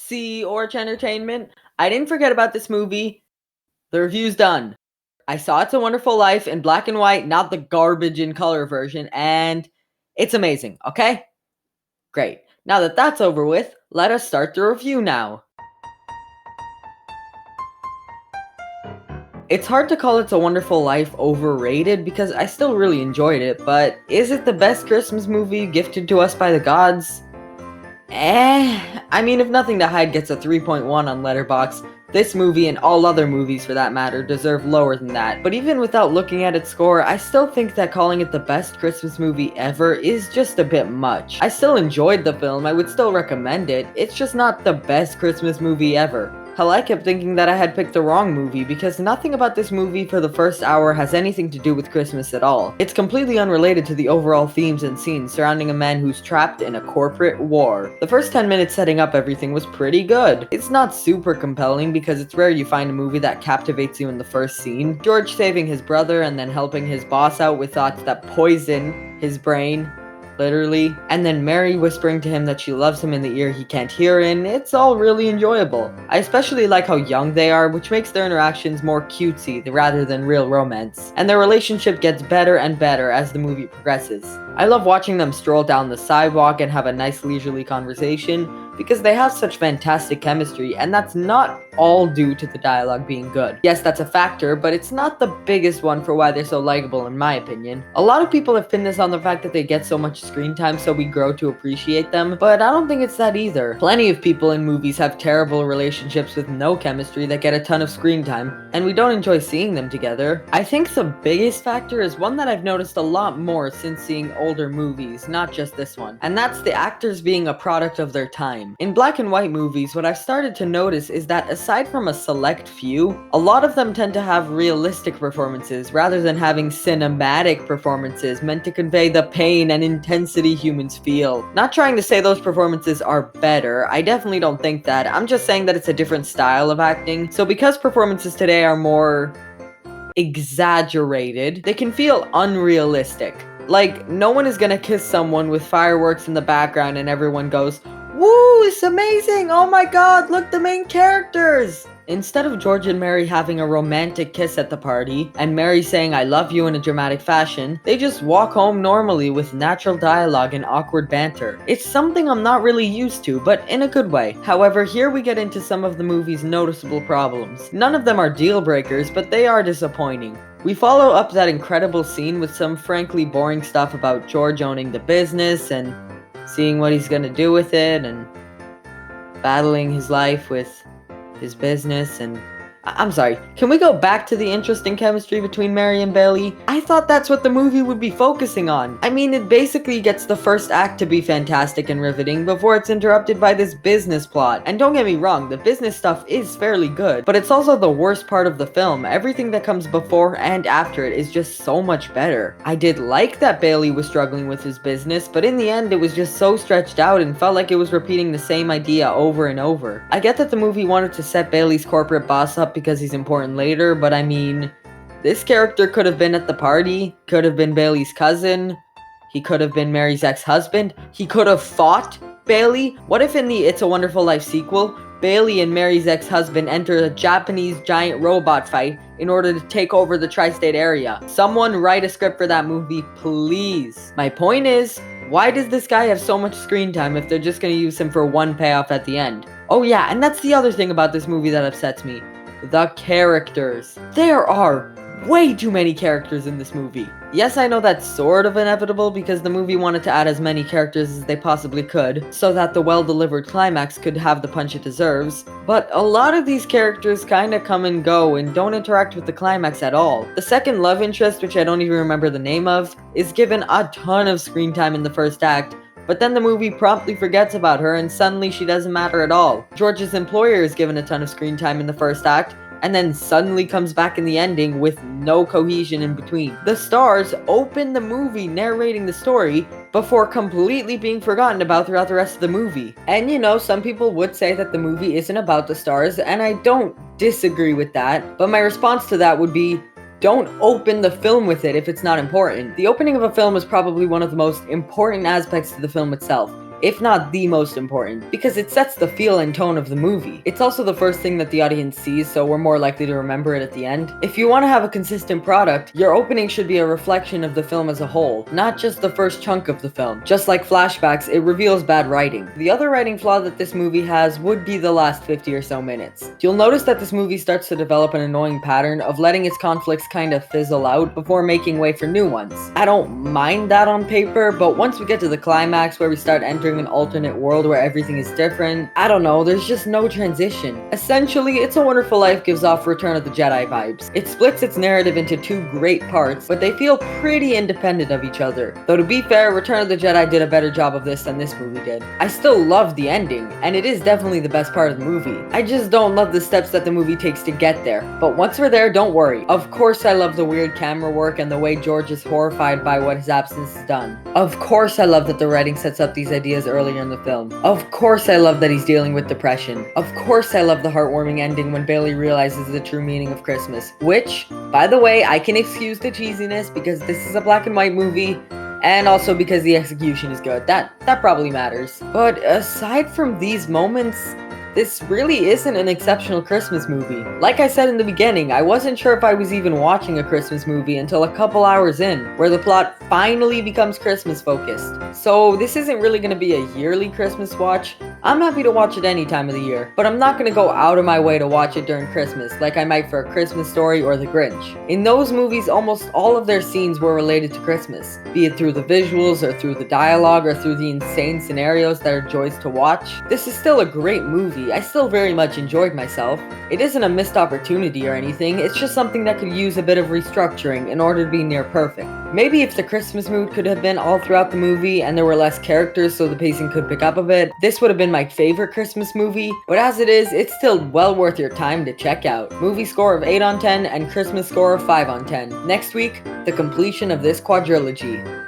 See Orange Entertainment. I didn't forget about this movie. The review's done. I saw It's a Wonderful Life in black and white, not the garbage in color version, and it's amazing, okay? Great. Now that that's over with, let us start the review now. It's hard to call It's a Wonderful Life overrated because I still really enjoyed it, but is it the best Christmas movie gifted to us by the gods? I mean, if Nothing to Hide gets a 3.1 on Letterboxd, this movie and all other movies for that matter deserve lower than that. But even without looking at its score, I still think that calling it the best Christmas movie ever is just a bit much. I still enjoyed the film, I would still recommend it, it's just not the best Christmas movie ever. Hell, I kept thinking that I had picked the wrong movie because nothing about this movie for the first hour has anything to do with Christmas at all. It's completely unrelated to the overall themes and scenes surrounding a man who's trapped in a corporate war. The first 10 minutes setting up everything was pretty good. It's not super compelling because it's rare you find a movie that captivates you in the first scene. George saving his brother and then helping his boss out with thoughts that poison his brain. Literally, and then Mary whispering to him that she loves him in the ear he can't hear in, it's all really enjoyable. I especially like how young they are, which makes their interactions more cutesy rather than real romance, and their relationship gets better and better as the movie progresses. I love watching them stroll down the sidewalk and have a nice leisurely conversation, because they have such fantastic chemistry, and that's not all due to the dialogue being good. Yes, that's a factor, but it's not the biggest one for why they're so likable in my opinion. A lot of people have pinned this on the fact that they get so much screen time so we grow to appreciate them, but I don't think it's that either. Plenty of people in movies have terrible relationships with no chemistry that get a ton of screen time, and we don't enjoy seeing them together. I think the biggest factor is one that I've noticed a lot more since seeing older movies, not just this one, and that's the actors being a product of their time. In black and white movies, what I've started to notice is that aside from a select few, a lot of them tend to have realistic performances rather than having cinematic performances meant to convey the pain and intensity humans feel. Not trying to say those performances are better, I definitely don't think that, I'm just saying that it's a different style of acting. So because performances today are more exaggerated, they can feel unrealistic. Like, no one is gonna kiss someone with fireworks in the background and everyone goes, "Woo, it's amazing! Oh my god, look, the main characters!" Instead of George and Mary having a romantic kiss at the party, and Mary saying "I love you" in a dramatic fashion, they just walk home normally with natural dialogue and awkward banter. It's something I'm not really used to, but in a good way. However, here we get into some of the movie's noticeable problems. None of them are deal breakers, but they are disappointing. We follow up that incredible scene with some frankly boring stuff about George owning the business and seeing what he's gonna do with it and battling his life with his business. And I'm sorry, can we go back to the interesting chemistry between Mary and Bailey? I thought that's what the movie would be focusing on. I mean, it basically gets the first act to be fantastic and riveting before it's interrupted by this business plot. And don't get me wrong, the business stuff is fairly good, but it's also the worst part of the film. Everything that comes before and after it is just so much better. I did like that Bailey was struggling with his business, but in the end it was just so stretched out and felt like it was repeating the same idea over and over. I get that the movie wanted to set Bailey's corporate boss up because he's important later, but I mean, this character could have been at the party, could have been Bailey's cousin, he could have been Mary's ex-husband, he could have fought Bailey. What if in the It's a Wonderful Life sequel, Bailey and Mary's ex-husband enter a Japanese giant robot fight in order to take over the tri-state area? Someone write a script for that movie, please. My point is, why does this guy have so much screen time if they're just gonna use him for one payoff at the end? Oh yeah, and that's the other thing about this movie that upsets me. The characters. There are way too many characters in this movie. Yes, I know that's sort of inevitable because the movie wanted to add as many characters as they possibly could, so that the well-delivered climax could have the punch it deserves, but a lot of these characters kinda come and go and don't interact with the climax at all. The second love interest, which I don't even remember the name of, is given a ton of screen time in the first act, but then the movie promptly forgets about her and suddenly she doesn't matter at all. George's employer is given a ton of screen time in the first act, and then suddenly comes back in the ending with no cohesion in between. The stars open the movie narrating the story before completely being forgotten about throughout the rest of the movie. And you know, some people would say that the movie isn't about the stars, and I don't disagree with that, but my response to that would be, don't open the film with it if it's not important. The opening of a film is probably one of the most important aspects to the film itself. if not the most important, because it sets the feel and tone of the movie. It's also the first thing that the audience sees, so we're more likely to remember it at the end. If you want to have a consistent product, your opening should be a reflection of the film as a whole, not just the first chunk of the film. Just like flashbacks, it reveals bad writing. The other writing flaw that this movie has would be the last 50 or so minutes. You'll notice that this movie starts to develop an annoying pattern of letting its conflicts kind of fizzle out before making way for new ones. I don't mind that on paper, but once we get to the climax where we start entering an alternate world where everything is different, I don't know, there's just no transition. Essentially, It's a Wonderful Life gives off Return of the Jedi vibes. It splits its narrative into two great parts, but they feel pretty independent of each other. Though to be fair, Return of the Jedi did a better job of this than this movie did. I still love the ending, and it is definitely the best part of the movie. I just don't love the steps that the movie takes to get there. But once we're there, don't worry. Of course I love the weird camera work and the way George is horrified by what his absence has done. Of course I love that the writing sets up these ideas earlier in the film. Of course I love that he's dealing with depression. Of course I love the heartwarming ending when Bailey realizes the true meaning of Christmas. Which, by the way, I can excuse the cheesiness because this is a black and white movie, and also because the execution is good. That probably matters. But aside from these moments, this really isn't an exceptional Christmas movie. Like I said in the beginning, I wasn't sure if I was even watching a Christmas movie until a couple hours in, where the plot finally becomes Christmas focused. So this isn't really going to be a yearly Christmas watch. I'm happy to watch it any time of the year, but I'm not going to go out of my way to watch it during Christmas like I might for A Christmas Story or The Grinch. In those movies, almost all of their scenes were related to Christmas, be it through the visuals or through the dialogue or through the insane scenarios that are joys to watch. This is still a great movie. I still very much enjoyed myself. It isn't a missed opportunity or anything, it's just something that could use a bit of restructuring in order to be near perfect. Maybe if the Christmas mood could have been all throughout the movie and there were less characters so the pacing could pick up a bit, this would have been my favorite Christmas movie, but as it is, it's still well worth your time to check out. Movie score of 8 on 10 and Christmas score of 5 on 10. Next week, the completion of this quadrilogy.